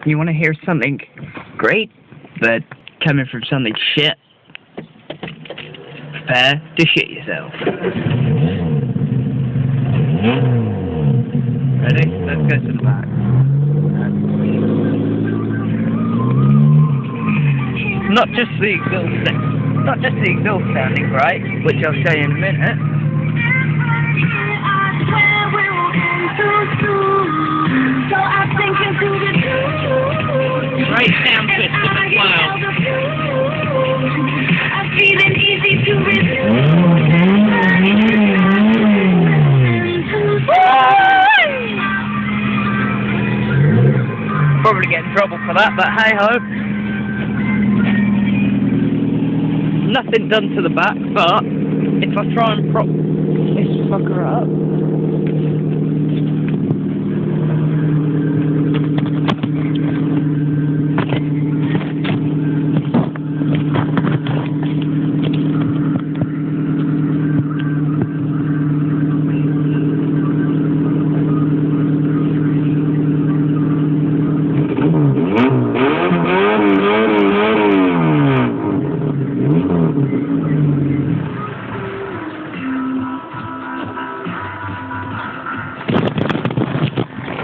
You want to hear something great, but coming from something shit? Prepare to shit yourself. Ready? Let's go to the back. Not just the exhaust sounding great, which I'll show you in a minute. Great sound system as well. Probably get in trouble for that, but hey ho. Nothing done to the back, but if I try and prop this fucker up.